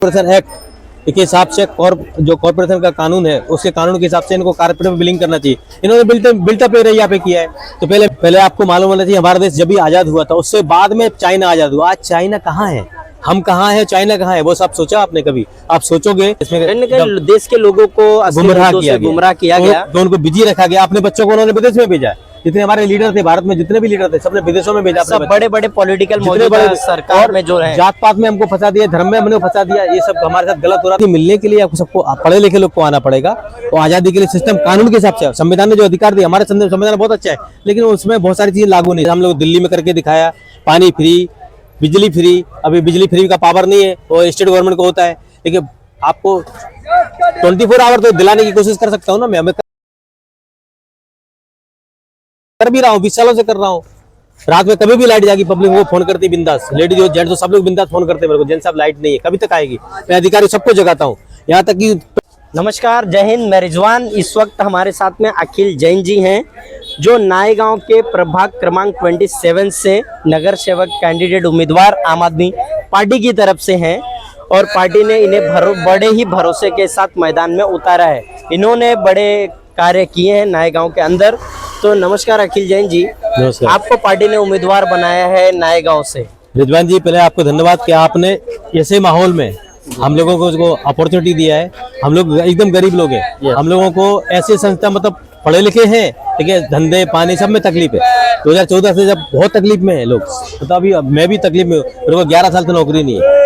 Corporation act के हिसाब से जो कॉर्पोरेशन का कानून है उसके कानून के हिसाब से इनको कारपेट में बिलिंग करना चाहिए। इन्होंने बिल्टअप एरिया यहाँ पे किया है। तो पहले आपको मालूम होना चाहिए हमारा देश जब भी आजाद हुआ था उससे बाद में चाइना आजाद हुआ। आज चाइना कहाँ है, हम कहाँ है, चाइना कहाँ है, वो सब सोचा आपने कभी? आप सोचोगे इसमें देश के लोगों को गुमराह किया गया तो उनको बिजी रखा गया। अपने बच्चों को उन्होंने विदेश में भेजा। जितने हमारे लीडर थे भारत में, जितने भी लीडर थे सबने विदेशों में भेजा। सब बड़े बड़े पॉलिटिकल सरकार में जो है जात पात में हमको फंसा दिया, धर्म में हमने फंसा दिया। ये सब हमारे साथ गलत हो रहा है। मिलने के लिए आपको सबको पढ़े लिखे लोग को आना पड़ेगा। और आजादी के लिए सिस्टम कानून के हिसाब से संविधान ने जो अधिकार दिया, हमारे संविधान बहुत अच्छा है, लेकिन उसमें बहुत सारी चीजें लागू नहीं। हम लोग दिल्ली में करके दिखाया, पानी फ्री, बिजली फ्री। अभी बिजली फ्री का पावर नहीं है, वो स्टेट गवर्नमेंट को होता है। लेकिन आपको 24 आवर तो दिलाने की कोशिश कर सकता हूँ ना मैं कर भी रहा हूँ, 20 सालों से कर रहा हूँ। रात में कभी भी लाइट जाएगी, पब्लिक को फोन करती बिंदास, लेडीज हो जेंट्स हो सब लोग बिंदास फोन करते हैं मेरे को, जेंट्स साहब लाइट नहीं है, कभी तक आएगी। मैं अधिकारी सबको जगाता हूँ, यहाँ तक कि नमस्कार, जय हिंद, मैं रिजवान। इस वक्त हमारे साथ में अखिल जैन जी हैं जो नायगांव के प्रभाग क्रमांक 27 से नगर सेवक कैंडिडेट उम्मीदवार आम आदमी पार्टी की तरफ से हैं और पार्टी ने इन्हें बड़े ही भरोसे के साथ मैदान में उतारा है। इन्होंने बड़े कार्य किए हैं नायगांव के अंदर। तो नमस्कार अखिल जैन जी, नमस्कार। आपको पार्टी ने उम्मीदवार बनाया है नायगांव से। रिजवान जी, पहले आपको धन्यवाद कि आपने ऐसे माहौल में हम लोगों को अपॉर्चुनिटी दिया है। हम लोग एकदम गरीब लोग हैं, हम लोगों को ऐसी संस्था मतलब पढ़े लिखे हैं, ठीक है, धंधे पानी सब में तकलीफ है। 2014 से जब बहुत तकलीफ में है लोग, तो अभी मैं भी तकलीफ में हूँ। मेरे को 11 साल से नौकरी नहीं है।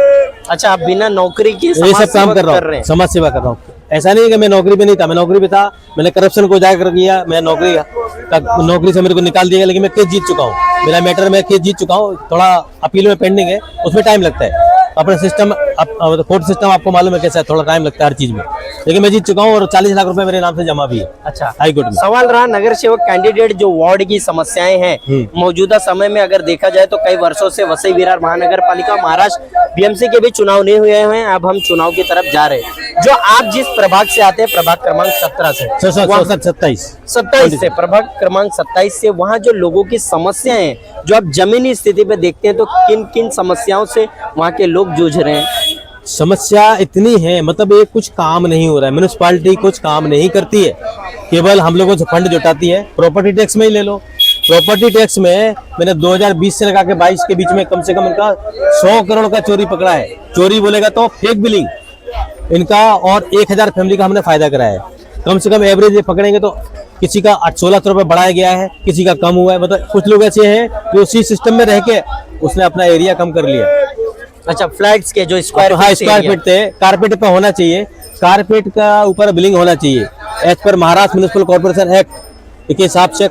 अच्छा, आप बिना नौकरी की ये सब काम कर रहा हूँ, समाज सेवा कर रहा हूँ। ऐसा नहीं है कि मैं नौकरी पे नहीं था, मैं नौकरी पे था। मैंने करप्शन को उजागर किया, मैं नौकरी से मेरे को निकाल दिया, लेकिन मैं केस जीत चुका हूँ। मेरा मैटर में केस जीत चुका हूँ। थोड़ा अपील में पेंडिंग है, उसमें टाइम लगता है। अपना सिस्टम कोर्ट सिस्टम आपको मालूम है कैसा है, थोड़ा टाइम लगता है हर चीज में, लेकिन मैं जीत चुका हूँ और 40 लाख रुपए मेरे नाम से जमा भी है। अच्छा, हाई कोर्ट में। सवाल रहा नगर सेवक कैंडिडेट जो वार्ड की समस्याएं हैं मौजूदा समय में अगर देखा जाए तो कई वर्षों से वसई विरार महानगर पालिका महाराष्ट्र बीएमसी के भी चुनाव नहीं हुए हैं। अब हम चुनाव की तरफ जा रहे हैं। जो आप जिस प्रभाग से आते हैं, प्रभाग क्रमांक 17 से 27 से प्रभाग क्रमांक 27 से, वहाँ जो लोगों की समस्याएं हैं जो आप जमीनी स्थिति पे देखते हैं, तो किन किन समस्याओं से वहाँ के लोग जूझ रहे हैं? समस्या इतनी है, मतलब ये कुछ काम नहीं हो रहा है। म्युनिसिपालिटी कुछ काम नहीं करती है, केवल हम लोगों से फंड जुटाती है। प्रॉपर्टी टैक्स में ही ले लो, प्रॉपर्टी टैक्स में मैंने 2020 से लगा के 22 के बीच में कम से कम इनका 100 करोड़ का चोरी पकड़ा है। चोरी बोलेगा तो फेक बिलिंग इनका, और 1000 फैमिली का हमने फायदा कराया है। कम से कम एवरेज पकड़ेंगे तो किसी का 1600 रुपये बढ़ाया गया है, किसी का कम हुआ है। मतलब कुछ लोग ऐसे हैं जो उसी सिस्टम में रह के उसने अपना एरिया कम कर लिया। अच्छा, फ्लैट्स के जो स्क्वायर फीट थे, कारपेट पे होना चाहिए, कारपेट का ऊपर बिलिंग होना चाहिए as per Maharashtra municipal corporation act के हिसाब से।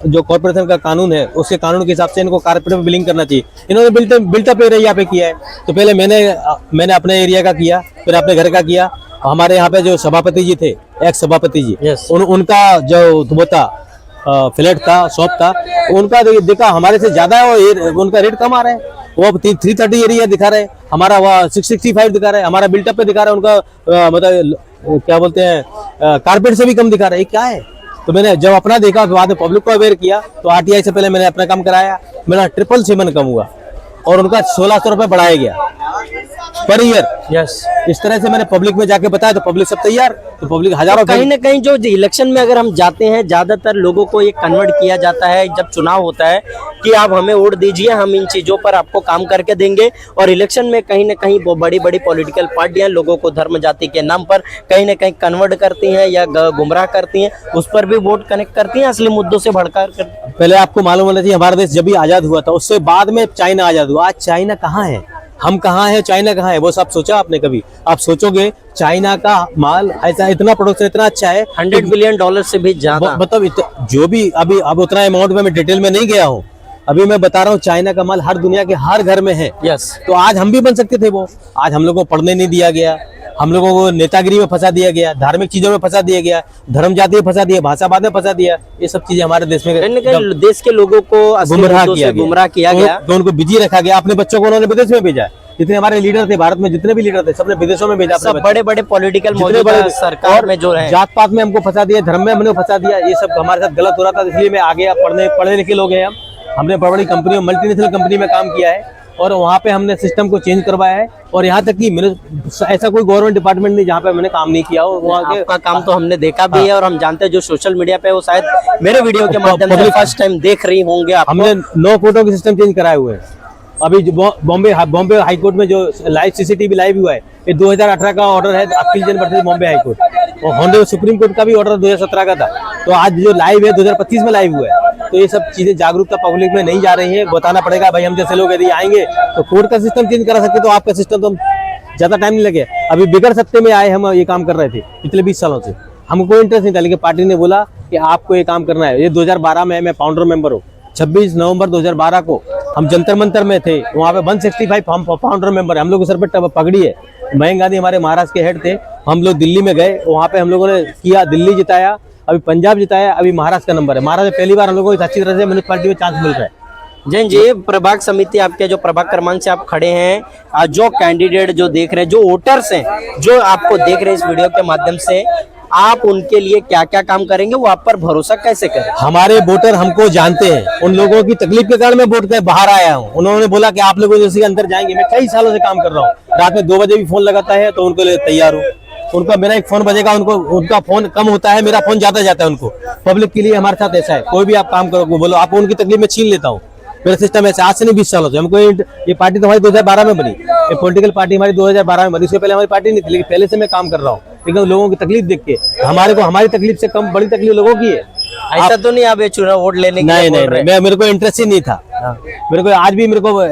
जो कॉर्पोरेशन का कानून है उसके कानून के हिसाब से इनको कारपेट में बिलिंग करना चाहिए। इन्होंने बिल्टअप एरिया यहाँ पे किया है। तो पहले मैंने अपने एरिया का किया, फिर अपने घर का किया। हमारे यहाँ पे जो सभापति जी थे, एक्स सभापति जी, उनका जो वो था फ्लैट था, शॉप था, उनका देखा हमारे से ज्यादा उनका रेट कम आ रहा है। वो 330 एरिया दिखा रहे, हमारा वह 665 दिखा रहे, हमारा बिल्टअप पे दिखा रहा है, उनका मतलब क्या बोलते हैं कारपेट से भी कम दिखा रहा है। क्या है? तो मैंने जब अपना देखा, बाद में पब्लिक को अवेयर किया, तो आरटीआई से पहले मैंने अपना काम कराया। मेरा 777 कम हुआ और उनका 1600 रुपये बढ़ाया गया पर ईयर। यस, इस तरह से मैंने पब्लिक में जाके बताया तो पब्लिक सब तैयार, तो पब्लिक हजारों। कहीं ना कहीं जो इलेक्शन में अगर हम जाते हैं, ज्यादातर लोगों को ये कन्वर्ट किया जाता है जब चुनाव होता है कि आप हमें वोट दीजिए, हम इन चीजों पर आपको काम करके देंगे। और इलेक्शन में कहीं ना कहीं वो बड़ी बड़ी पॉलिटिकल पार्टियां लोगों को धर्म जाति के नाम पर कहीं ना कहीं कन्वर्ट करती हैं या गुमराह करती हैं, उस पर भी वोट कनेक्ट करती हैं, असली मुद्दों से भड़का कर। पहले आपको मालूम होना चाहिए हमारा देश जब भी आजाद हुआ था उससे बाद में चाइना आजाद हुआ। आज चाइना कहाँ है, हम कहाँ है, चाइना कहाँ है, वो सब सोचा आपने कभी? आप सोचोगे चाइना का माल ऐसा इतना प्रोडक्शन इतना अच्छा है, $100 बिलियन से भी ज्यादा। मतलब जो भी अभी अब उतना अमाउंट में मैं डिटेल में नहीं गया हूँ, अभी मैं बता रहा हूँ चाइना का माल हर दुनिया के हर घर में है। यस, तो आज हम भी बन सकते थे वो। आज हम लोगों को पढ़ने नहीं दिया गया, हम लोगों को नेतागिरी में फंसा दिया गया, धार्मिक चीजों में फंसा दिया गया, धर्म जाति में फंसा दिया, भाषावाद में फंसा दिया। ये सब चीजें हमारे देश में देश के लोगों को गुमराह किया गया, तो उनको बिजी रखा गया। अपने बच्चों को उन्होंने विदेश में भेजा। जितने हमारे लीडर थे भारत में, जितने भी लीडर थे सबने विदेशों में भेजा। सब बड़े बड़े पॉलिटिकल सरकार में जो है जात पात में हमको फंसा दिया, धर्म में हमने फंसा दिया। ये सब हमारे साथ गलत हो रहा था, इसलिए मैं आगे पढ़े लिखे लोग हैं। हमने बड़ी बड़ी कंपनियों, मल्टीनेशनल कंपनी में काम किया है और वहाँ पे हमने सिस्टम को चेंज करवाया है। और यहाँ तक कि मैंने ऐसा कोई गवर्नमेंट डिपार्टमेंट नहीं जहाँ पे मैंने काम नहीं किया हो, वहाँ के आपका काम तो हमने देखा भी है और हम जानते हैं जो सोशल मीडिया पे वो शायद मेरे वीडियो के माध्यम से public- फर्स्ट टाइम देख रही होंगे आपको। हमने 9 फोटो के सिस्टम चेंज कराए हुए हैं। अभी जो बॉम्बे हाई कोर्ट में जो लाइव सीसीटीवी लाइव हुआ है, ये 2018 का ऑर्डर है अपील जन वर्सेस बॉम्बे हाई कोर्ट, और हॉनरेबल सुप्रीम कोर्ट का भी ऑर्डर 2017 का था। तो आज जो लाइव है 2025 में लाइव हुआ है। तो ये सब चीजें जागरूकता पब्लिक में नहीं जा रही है, बताना पड़ेगा भाई। हम जैसे लोग यदि आएंगे तो कोर्ट का सिस्टम चेंज करा सकते, तो आपका सिस्टम तो ज्यादा टाइम नहीं लगे। अभी बिगड़ सत्ते में आए हम ये काम कर रहे थे पिछले 20 सालों से, हमको कोई इंटरेस्ट नहीं था, लेकिन पार्टी ने बोला कि आपको ये काम करना है। ये 2012 में मैं फाउंडर मेंबर हूँ। 26 नवंबर 2012 को हम जंतर मंतर में थे, वहाँ पे 165 हम फाउंडर मेंबर है। हम लोग के सर पे पगड़ी है। मयंक गांधी हमारे महाराष्ट्र के हेड थे। हम लोग दिल्ली में गए, वहाँ पे हम लोगों ने किया, दिल्ली जिताया, अभी पंजाब जिताया, अभी महाराष्ट्र का नंबर है। महाराष्ट्र में पहली बार हम लोगों को अच्छी तरह से म्युनिसिपैलिटी में चांस मिल रहा है। जैन जी, प्रभाग समिति आपके जो प्रभाग क्रमांक से आप खड़े हैं, जो कैंडिडेट जो देख रहे हैं, जो वोटर्स हैं जो आपको देख रहे हैं इस वीडियो के माध्यम से, आप उनके लिए क्या क्या काम करेंगे, वो आप पर भरोसा कैसे करें? हमारे वोटर हमको जानते हैं, उन लोगों की तकलीफ के कारण मैं वोट के बाहर आया हूँ। उन्होंने बोला कि आप लोग जैसे अंदर जाएंगे। मैं कई सालों से काम कर रहा हूँ, रात में 2 बजे भी फोन लगाता है तो उनको लिए तैयार हूँ। उनका मेरा एक फोन बजेगा, उनका फोन कम होता है, मेरा फोन ज्यादा जाता है उनको। पब्लिक के लिए हमारे साथ ऐसा है, कोई भी आप काम करो बोलो, आप उनकी तकलीफ में छीन लेता हूँ। मेरा सिस्टम ऐसा आज से नहीं 20 सालों से। हमको ये पार्टी तो हमारी 2012 में बनी, ये पॉलिटिकल पार्टी हमारी 2012 में बनी। इससे पहले हमारी पार्टी नहीं थी, लेकिन पहले से मैं काम कर रहा हूँ। लेकिन लोगों की तकलीफ देख के हमारी तकलीफ से कम बड़ी तकलीफ लोगों की है। ऐसा तो नहीं आप ये चुनाव वोट लेने के लिए बोल रहे हैं? मेरे को इंटरेस्ट ही नहीं था। मेरे को आज भी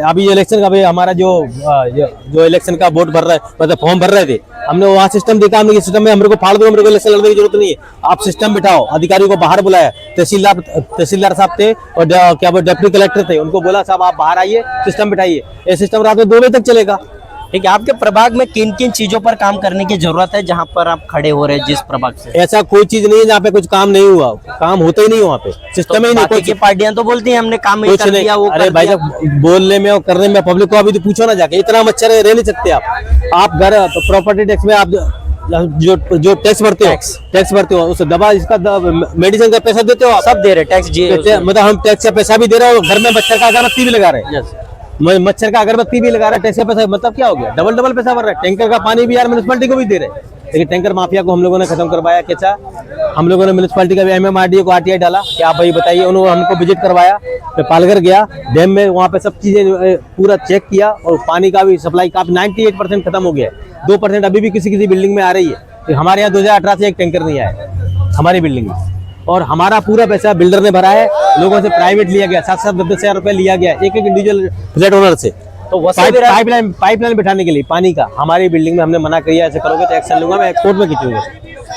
अभी इलेक्शन का हमारा जो इलेक्शन का वोट भर रहा है, मतलब फॉर्म भर रहे थे, हमने वहाँ सिस्टम देखा। हमने सिस्टम में मेरे को फाड़ दो, मेरे को इलेक्शन लड़ने की जरूरत नहीं है। आप सिस्टम बिठाओ। अधिकारियों को बाहर बुलाया, तहसीलदार साहब थे और क्या वो डिप्टी कलेक्टर थे, उनको बोला साहब आप बाहर आइए, सिस्टम बिठाइए। ये सिस्टम रात में 2 बजे तक चलेगा। ठीक है, आपके प्रभाग में किन किन चीजों पर काम करने की जरूरत है जहाँ पर आप खड़े हो रहे हैं जिस प्रभाग से? ऐसा कोई चीज नहीं है जहाँ पे कुछ काम नहीं हुआ, काम होता ही नहीं वहाँ पे, सिस्टम ही नहीं। बाकी की पार्टियां तो बोलती हैं हमने काम कुछ कर नहीं। दिया, वो अरे कर भाई दिया। साहब, बोलने में और करने में पब्लिक को अभी तो पूछो ना जाके, इतना मच्छर है, रह नहीं सकते आप घर प्रॉपर्टी टैक्स में आप जो टैक्स भरते हो उस दवा इसका मेडिसिन का पैसा देते हो आप, सब दे रहे टैक्स जी। मतलब हम टैक्स का पैसा भी दे रहे हो, घर में मच्छर का अगरबत्ती भी लगा रहे हैं। मच्छर का अगरबत्ती भी लगा रहे हैं, टैक्स का पैसा, मतलब क्या हो गया? डबल पैसा भर रहा है। टैंकर का पानी भी यार म्युनिसिपैलिटी को भी दे रहे हैं, लेकिन टैंकर माफिया को हम लोगों ने खत्म करवाया। कैसा? हम लोगों ने म्युनिसिपैलिटी का भी MMRDA को RTI डाला कि आप भाई बताइए। उन्होंने हमको विजिट करवाया, मैं पालघर गया डैम में, वहाँ पे सब चीजें पूरा चेक किया और पानी का भी सप्लाई काफी 98% खत्म हो गया है। 2% अभी भी किसी बिल्डिंग में आ रही है। हमारे यहाँ 2018 से एक टैंकर नहीं आया हमारी बिल्डिंग में, और हमारा पूरा पैसा बिल्डर ने भरा है, लोगों से प्राइवेट लिया गया, 7-7 10 हजार रुपए लिया गया एक इंडिविजुअल फ्लैट ओनर से। तो पाइपलाइन बिठाने के लिए पानी का हमारी बिल्डिंग में हमने मना किया, ऐसे करोगे तो एक्शन लूंगा, मैं कोर्ट में खींचूंगा।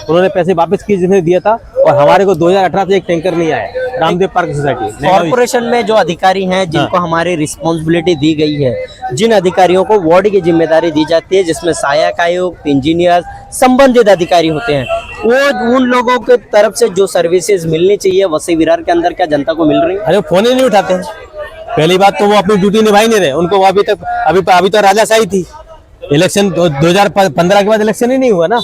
उन्होंने पैसे वापस किए जिसने दिया था, और हमारे को 2018 से एक टैंकर नहीं आया। रामदेव पार्क सोसाइटी कॉर्पोरेशन में जो अधिकारी हैं जिनको हमारी रिस्पॉन्सिबिलिटी दी गई है, जिन अधिकारियों को वार्ड की जिम्मेदारी दी जाती है, जिसमें सहायक आयुक्त, इंजीनियर, संबंधित अधिकारी होते हैं, वो उन लोगों के तरफ से जो सर्विसेज मिलनी चाहिए वसई विरार के अंदर क्या जनता को मिल रही है? अरे फोन ही नहीं उठाते हैं। पहली बात तो वो अपनी ड्यूटी निभा ही नहीं रहे। उनको अभी तो राजाशाही थी। इलेक्शन 2015 के बाद इलेक्शन ही नहीं हुआ ना,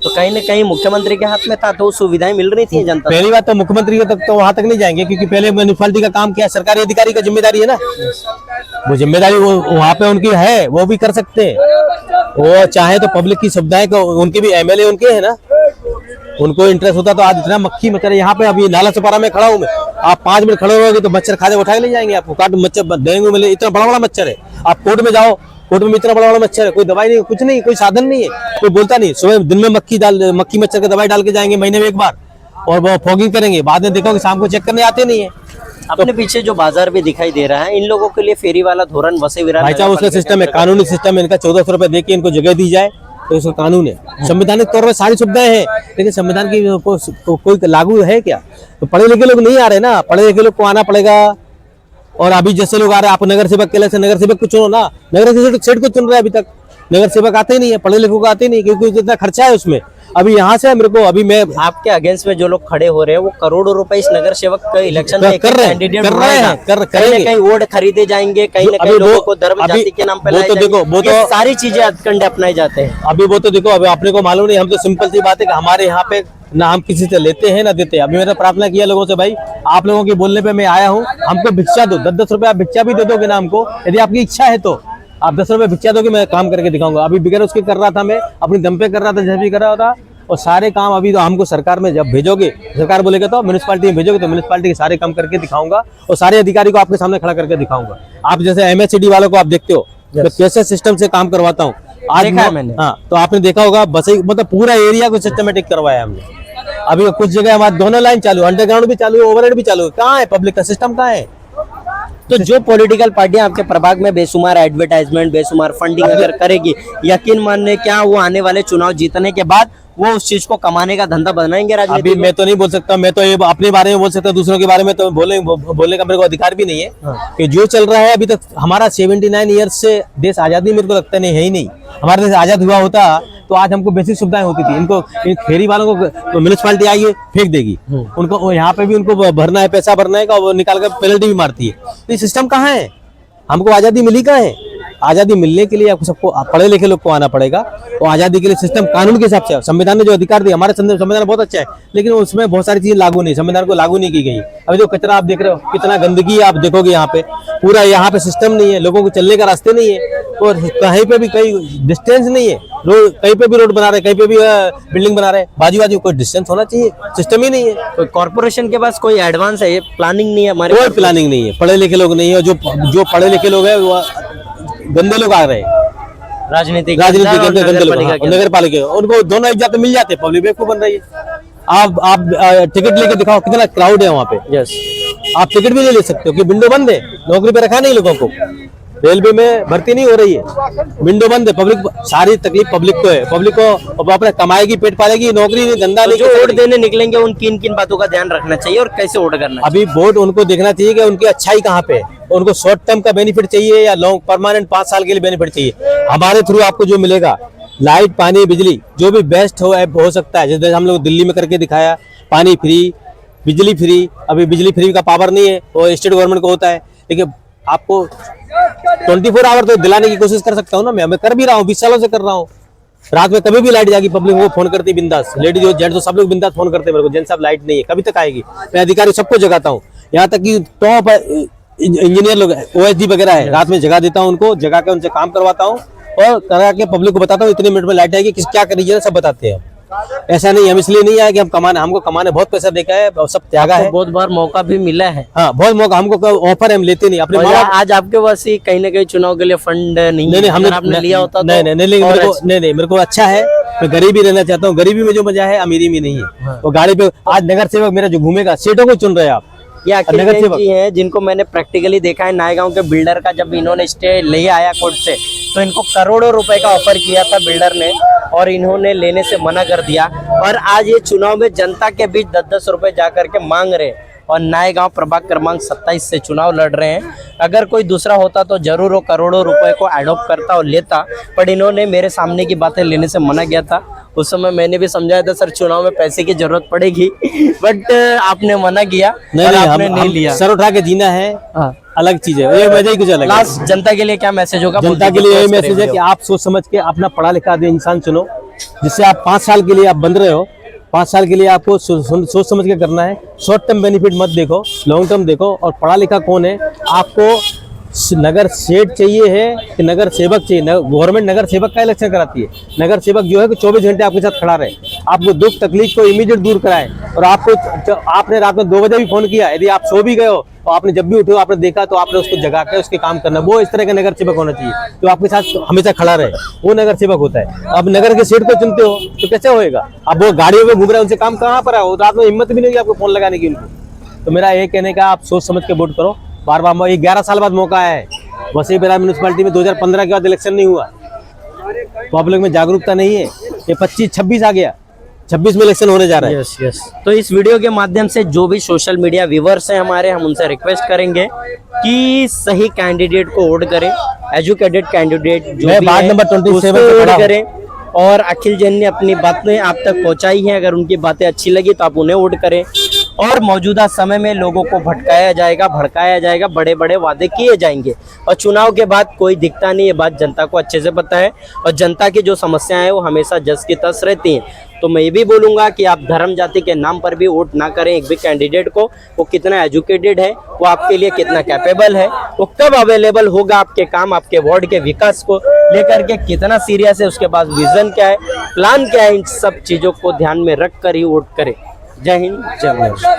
तो कहीं न कहीं मुख्यमंत्री के हाथ में था तो सुविधाएं मिल रही थी जनता को। पहली बात तो मुख्यमंत्री के तक तो वहां तक नहीं जाएंगे, क्योंकि पहले म्युनिसिपैलिटी का काम क्या है, सरकारी अधिकारी का जिम्मेदारी है ना। वो जिम्मेदारी वो वहाँ पे उनकी है, वो भी कर सकते हैं। वो चाहे तो पब्लिक की सुविधाएं को, उनके भी MLA उनके है ना, उनको इंटरेस्ट होता तो आज इतना मक्खी मच्छर है। यहाँ पे अभी नाला सुपारा में खड़ा हूँ मैं, आप 5 मिनट खड़े रहोगे तो मच्छर खाते उठा के ले जाएंगे आपको, काट मच्छर डेंगू मिले, इतना बड़ा मच्छर है। आप कोर्ट में जाओ, कोर्ट में इतना बड़ा मच्छर है, कोई दवाई नहीं, कुछ नहीं, कोई साधन नहीं है, कोई बोलता नहीं। सुबह दिन में मक्खी मच्छर की दवाई डाल के जाएंगे महीने में एक बार, और वो फॉगिंग करेंगे, बाद में देखो कि शाम को चेक करने आते नहीं है। अपने पीछे जो बाजार भी दिखाई दे रहा है, इन लोगों के लिए फेरी वाला धोरण वसई विरार भाई साहब उसका सिस्टम है, कानूनी सिस्टम है। इनका 1400 रुपए दे के इनको जगह दी जाए तो उसका कानून है। संवैधानिक तौर पर सारी सुविधाएं हैं, लेकिन संविधान की कोई लागू है क्या? तो पढ़े लिखे लोग नहीं आ रहे ना, पढ़े लिखे लोग को आना पड़ेगा। और अभी जैसे लोग आ रहे हैं, आप नगर सेवक के लिए नगर सेवक को चुनो ना, नगर सेवक को चुन रहे हैं। अभी तक नगर सेवक आते ही नहीं है, पढ़े लिखे को आते नहीं, क्योंकि इतना खर्चा है उसमें। अभी यहाँ से मेरे को अभी मैं आपके अगेंस्ट में जो लोग खड़े हो रहे हैं वो करोड़ों रुपए इस नगर सेवक का इलेक्शन में कर रहे हैं, कैंडिडेट कर रहे हैं, कहीं ना कहीं वोट खरीदे जाएंगे, कहीं ना कहीं लोगों को धर्म जाति के नाम पे लाए जाएंगे। ये सारी चीजें हथकंडे अपनाए जाते हैं। अभी वो तो देखो, अभी आपने को मालूम नहीं, हम तो सिंपल सी बात है कि हमारे यहाँ पे ना हम किसी से लेते हैं ना देते हैं। अभी मैंने प्रार्थना किया लोगों से, भाई आप लोगों के बोलने पे मैं आया हूँ, हमको भिक्षा दो, 10-10 रुपए आप भिक्षा भी दे दोगे ना हमको, यदि आपकी इच्छा है तो आप 10 रुपए भिक्षा दोगे, मैं काम करके दिखाऊंगा। अभी बिगैर उसके कर रहा था, मैं अपनी दम पे कर रहा था, जैसे भी कर रहा था। और सारे काम अभी तो हमको सरकार में जब भेजोगे, सरकार बोलेगा तो म्यूनिसिपालिटी में भेजोगे तो म्यूनिसिपालिटी के सारे काम करके दिखाऊंगा और सारे अधिकारी को आपके सामने खड़ा करके दिखाऊंगा। आप जैसे MSCD वालों को आप देखते हो मैं कैसे सिस्टम से काम करवाता हूँ, आज देखा है मैंने। हाँ, तो आपने देखा होगा बस मतलब पूरा एरिया को सिस्टमेटिक करवाया हमने। अभी कुछ जगह हमारे दोनों लाइन चालू, अंडरग्राउंड भी चालू है, ओवरहेड भी चालू है। कहाँ है पब्लिक का सिस्टम, कहाँ है? तो जो पॉलिटिकल पार्टियां आपके प्रभाग में बेशुमार एडवर्टाइजमेंट, बेशुमार फंडिंग अगर करेगी, यकीन मानने क्या वो आने वाले चुनाव जीतने के बाद वो उस चीज को कमाने का धंधा बनाएंगे राजनीति अभी मैं तो नहीं बोल सकता, मैं तो ये अपने बारे में बोल सकता, दूसरों के बारे में तो बोलने का मेरे को अधिकार भी नहीं है। कि जो चल रहा है अभी तक, हमारा 79 ईयर्स से देश आजादी मेरे को लगता नहीं है ही नहीं। हमारा देश आजाद हुआ होता तो आज हमको बेसिक सुविधाएं होती थी। इनको खेरी वालों को म्यूनिसिपालिटी आई है फेंक देगी, उनको यहाँ पे भी उनको भरना है, पैसा भरना है, वो निकाल कर पेनल्टी भी मारती है। तो ये सिस्टम कहाँ है? हमको आजादी मिली कहाँ है? आजादी मिलने के लिए आपको सबको पढ़े लिखे लोग को आना पड़ेगा। और आजादी के लिए सिस्टम कानून के हिसाब से, संविधान ने जो अधिकार दिया, हमारे संविधान बहुत अच्छा है, लेकिन उसमें बहुत सारी चीजें लागू नहीं, संविधान को लागू नहीं की गई। अभी जो कचरा आप देख रहे हो, कितना गंदगी आप देखोगे यहाँ पे, पूरा यहाँ पे सिस्टम नहीं है, लोगों को चलने का रास्ते नहीं है, और कहीं पे भी कहीं डिस्टेंस नहीं है। रोड कहीं पे भी रोड बना रहे, कहीं पे भी बिल्डिंग बना रहे, बाजू बाजू कोई डिस्टेंस होना चाहिए, सिस्टम ही नहीं है। तो कॉर्पोरेशन के पास कोई एडवांस है, ये प्लानिंग नहीं है हमारे, कोई प्लानिंग नहीं है, पढ़े लिखे लोग नहीं है। जो पढ़े लिखे लोग हैं वो गंदे लोग आ रहे हैं, राजनीति के अंदर गंदे लोग, नगर पालिका, उनको दोनों एक जाते मिल जाते, पब्लिक बेवकूफ बन रही है। आप टिकट लेके दिखाओ कितना क्राउड है वहाँ पे। यस, आप टिकट भी नहीं ले सकते हो कि विंडो बंद है, नौकरी पे रखा नहीं लोगों को, रेलवे में भर्ती नहीं हो रही है, विंडो बंद है। पब्लिक, सारी तकलीफ पब्लिक को है, पब्लिक को अपने कमाएगी, पेट पालेगी, नौकरी नहीं, धंधा नहीं। जो वोट देने निकलेंगे उन किन किन बातों का ध्यान रखना चाहिए और कैसे वोट करना है? अभी वोट उनको देखना चाहिए कि उनकी अच्छाई कहाँ पे है, उनको शॉर्ट टर्म का बेनिफिट चाहिए या लॉन्ग परमानेंट 5 साल के लिए बेनिफिट चाहिए। हमारे थ्रू आपको जो मिलेगा, लाइट, पानी, बिजली, जो भी बेस्ट हो सकता है, जैसे हम लोग दिल्ली में करके दिखाया, पानी फ्री, बिजली फ्री। अभी बिजली फ्री का पावर नहीं है, वो स्टेट गवर्नमेंट को होता है, लेकिन आपको 24 आवर तो दिलाने की कोशिश कर सकता हूँ ना। मैं कर भी रहा हूँ, 20 सालों से कर रहा हूँ। रात में कभी भी लाइट जाएगी, पब्लिक को फोन करती बिंदास, लेडीज हो जेंट्स हो, सब लोग बिंदास फोन करते हैं मेरे को, जेंट्स साहब लाइट नहीं है, कभी तक आएगी। मैं अधिकारी सबको जगाता हूँ, यहाँ तक कि टॉप इंजीनियर लोग OSD वगैरह है, रात में जगा देता हूँ उनको, जगा के उनसे काम करवाता हूँ और करा के पब्लिक को बताता हूँ इतने मिनट में लाइट आएगी, किस क्या करिए सब बताते हैं। ऐसा नहीं, हम इसलिए नहीं आए कि हम कमाने, हमको कमाने बहुत पैसा देखा है, सब त्यागा है। बहुत बार मौका भी मिला है। हाँ, बहुत मौका, हमको ऑफर है, हम लेते नहीं अपने। आज आपके पास ही कहीं ना कहीं चुनाव के लिए फंड नहीं, हमने लिया होता तो नहीं, मेरे को अच्छा है, मैं गरीबी रहना चाहता हूँ। गरीबी में जो मजा है अमीरी में नहीं है। वो गाड़ी पे आज नगर सेवक मेरा जो घूमेगा, सीटों को चुन रहे हैं आप। ये नगर सेवक हैं जिनको मैंने प्रैक्टिकली देखा है। नायगांव के बिल्डर का जब इन्होंने स्टे ले आया कोर्ट से, तो इनको करोड़ों रुपए का ऑफर किया था बिल्डर ने, और इन्होंने लेने से मना कर दिया। और आज ये चुनाव में जनता के बीच 10-10 रुपए जा करके मांग रहे हैं, और नायगांव प्रभाग क्रमांक 27 से चुनाव लड़ रहे हैं। अगर कोई दूसरा होता तो जरूर वो करोड़ों रुपए को एडॉप्ट करता और लेता, पर इन्होंने मेरे सामने की बातें लेने से मना किया था। उस समय मैंने भी समझाया था सर चुनाव में पैसे की जरूरत पड़ेगी, बट आपने मना किया, आपने नहीं लिया। सर उठा के जीना है, अलग चीज है, ये वजह ही कुछ अलग। लास्ट जनता के लिए क्या मैसेज होगा? जनता के लिए यही मैसेज है कि आप सोच समझ के अपना पढ़ा लिखा आदमी इंसान चुनो, जिससे आप 5 साल के लिए आप बन रहे हो। 5 साल के लिए आपको सोच समझ के करना है। शॉर्ट टर्म बेनिफिट मत देखो, लॉन्ग टर्म देखो। और पढ़ा लिखा कौन है? आपको नगर सेठ चाहिए है कि नगर सेवक चाहिए? गवर्नमेंट नगर सेवक का इलेक्शन कराती है। नगर सेवक जो है कि 24 घंटे आपके साथ खड़ा रहे, आपको दुख तकलीफ को इमीडिएट दूर कराए। और आपने रात में 2 बजे भी फोन किया, यदि आप सो भी गए हो और आपने जब भी उठे हो, आपने देखा तो आपने उसको जगा के उसके काम करना। वो इस तरह का नगर सेवक होना चाहिए जो आपके साथ हमेशा खड़ा रहे, वो नगर सेवक होता है। अब नगर के सेठ को चुनते हो तो कैसे होएगा? अब वो गाड़ियों में घूम रहे हैं, उनसे काम कहाँ पर है? वो रात में हिम्मत भी नहीं होगी आपको फोन लगाने की उनको। तो मेरा ये कहने का, आप सोच समझ के वोट करो। बार बार 11 साल बाद मौका है। वसई बिहार म्यूनिसिपैलिटी में 2015 के बाद इलेक्शन नहीं हुआ, पब्लिक में जागरूकता नहीं है। ये 25-26 आ गया, 26 में इलेक्शन होने जा रहा है। Yes yes. तो इस वीडियो के माध्यम से जो भी सोशल मीडिया व्यूअर्स हैं हमारे, हम उनसे रिक्वेस्ट करेंगे कि सही कैंडिडेट को वोट करें, एजुकेटेड कैंडिडेट जो भी वार्ड नंबर 27 वोट करें। और अखिल जैन ने अपनी बातें आप तक पहुंचाई हैं। अगर उनकी बातें अच्छी लगी तो आप उन्हें वोट करें। और मौजूदा समय में लोगों को भटकाया जाएगा, भड़काया जाएगा, बड़े बड़े वादे किए जाएंगे और चुनाव के बाद कोई दिखता नहीं। ये बात जनता को अच्छे से पता है और जनता की जो समस्याएं हैं वो हमेशा जस की तस रहती हैं। तो मैं ये भी बोलूंगा कि आप धर्म जाति के नाम पर भी वोट ना करें एक भी कैंडिडेट को। वो कितना एजुकेटेड है, वो आपके लिए कितना कैपेबल है, वो कब अवेलेबल होगा आपके काम, आपके वार्ड के विकास को लेकर के कितना सीरियस है, उसके पास विजन क्या है, प्लान क्या है, इन सब चीजों को ध्यान में रख कर ही वोट करें। जय हिंद, जय भारत।